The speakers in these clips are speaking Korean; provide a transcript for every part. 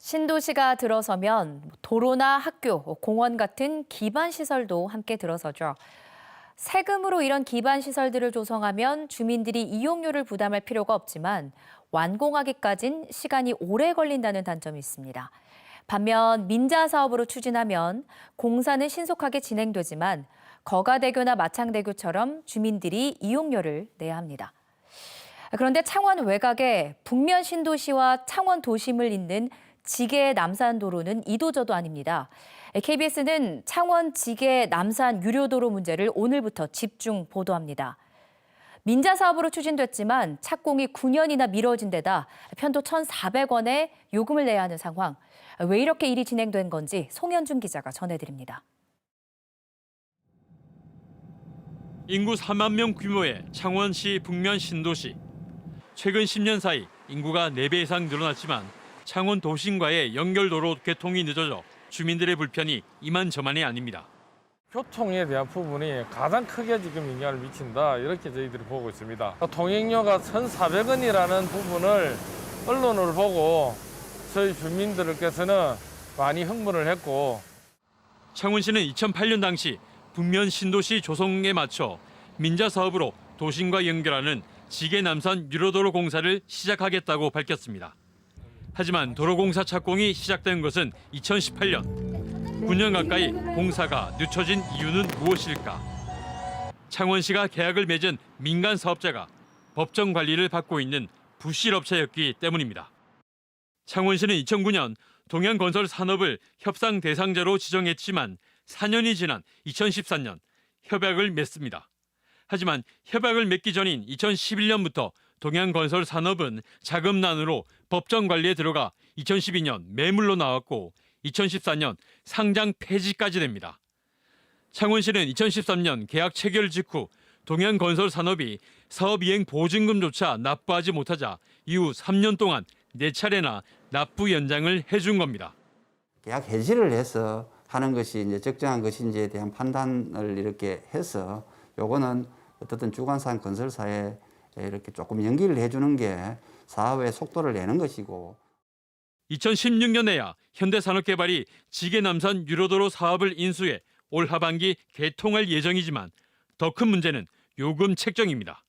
신도시가 들어서면 도로나 학교, 공원 같은 기반 시설도 함께 들어서죠. 세금으로 이런 기반 시설들을 조성하면 주민들이 이용료를 부담할 필요가 없지만 완공하기까진 시간이 오래 걸린다는 단점이 있습니다. 반면 민자 사업으로 추진하면 공사는 신속하게 진행되지만 거가대교나 마창대교처럼 주민들이 이용료를 내야 합니다. 그런데 창원 외곽에 북면 신도시와 창원 도심을 잇는 지계 남산도로는 이도저도 아닙니다. KBS는 창원 지계 남산 유료도로 문제를 오늘부터 집중 보도합니다. 민자 사업으로 추진됐지만 착공이 9년이나 미뤄진 데다 편도 1,400원에 요금을 내야 하는 상황. 왜 이렇게 일이 진행된 건지 송현준 기자가 전해드립니다. 인구 4만 명 규모의 창원시 북면 신도시. 최근 10년 사이 인구가 4배 이상 늘어났지만 창원 도심과의 연결도로 개통이 늦어져 주민들의 불편이 이만저만이 아닙니다. 교통에 대한 부분이 가장 크게 지금 영향을 미친다, 이렇게 저희들이 보고 있습니다. 통행료가 1,400원이라는 부분을 언론을 보고 저희 주민들께서는 많이 흥분을 했고, 창원시는 2008년 당시 북면 신도시 조성에 맞춰 민자 사업으로 도심과 연결하는 지계 남산 유료도로 공사를 시작하겠다고 밝혔습니다. 하지만 도로공사 착공이 시작된 것은 2018년. 9년 가까이 공사가 늦춰진 이유는 무엇일까? 창원시가 계약을 맺은 민간 사업자가 법정 관리를 받고 있는 부실업체였기 때문입니다. 창원시는 2009년 동양건설 산업을 협상 대상자로 지정했지만 4년이 지난 2014년 협약을 맺습니다. 하지만 협약을 맺기 전인 2011년부터 동양건설 산업은 자금난으로 법정 관리에 들어가 2012년 매물로 나왔고 2014년 상장 폐지까지 됩니다. 창원시는 2013년 계약 체결 직후 동양건설 산업이 사업이행 보증금조차 납부하지 못하자 이후 3년 동안 4차례나 납부 연장을 해준 겁니다. 계약 해지를 해서 하는 것이 이제 적정한 것인지에 대한 판단을 이렇게 해서 요거는 어떻든 주관상 건설사에 이렇게 조금 연기를 해주는 게 사업의 속도를 내는 것이고. 2016년에야 현대산업개발이 지계 남산 유료도로 사업을 인수해 올 하반기 개통할 예정이지만 더 큰 문제는 요금 책정입니다.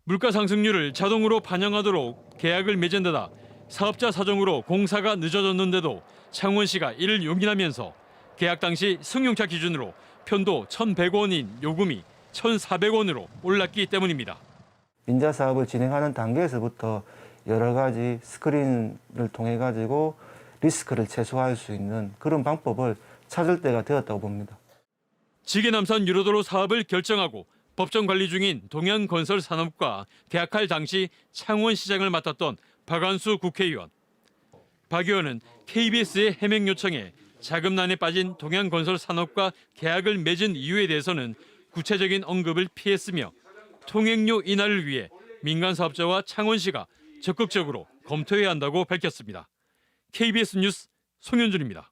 물가 상승률을 자동으로 반영하도록 계약을 맺은 데다 사업자 사정으로 공사가 늦어졌는데도 창원시가 이를 용인하면서 계약 당시 승용차 기준으로 편도 1,100원인 요금이 1,400원으로 올랐기 때문입니다. 민자 사업을 진행하는 단계에서부터 여러 가지 스크린을 통해 가지고 리스크를 최소화할 수 있는 그런 방법을 찾을 때가 되었다고 봅니다. 지계 남산 유료도로 사업을 결정하고 법정 관리 중인 동양건설산업과 계약할 당시 창원시장을 맡았던 박완수 국회의원. 박 의원은 KBS의 해명 요청에 자금난에 빠진 동양건설산업과 계약을 맺은 이유에 대해서는 구체적인 언급을 피했으며 통행료 인하를 위해 민간 사업자와 창원시가 적극적으로 검토해야 한다고 밝혔습니다. KBS 뉴스 송현준입니다.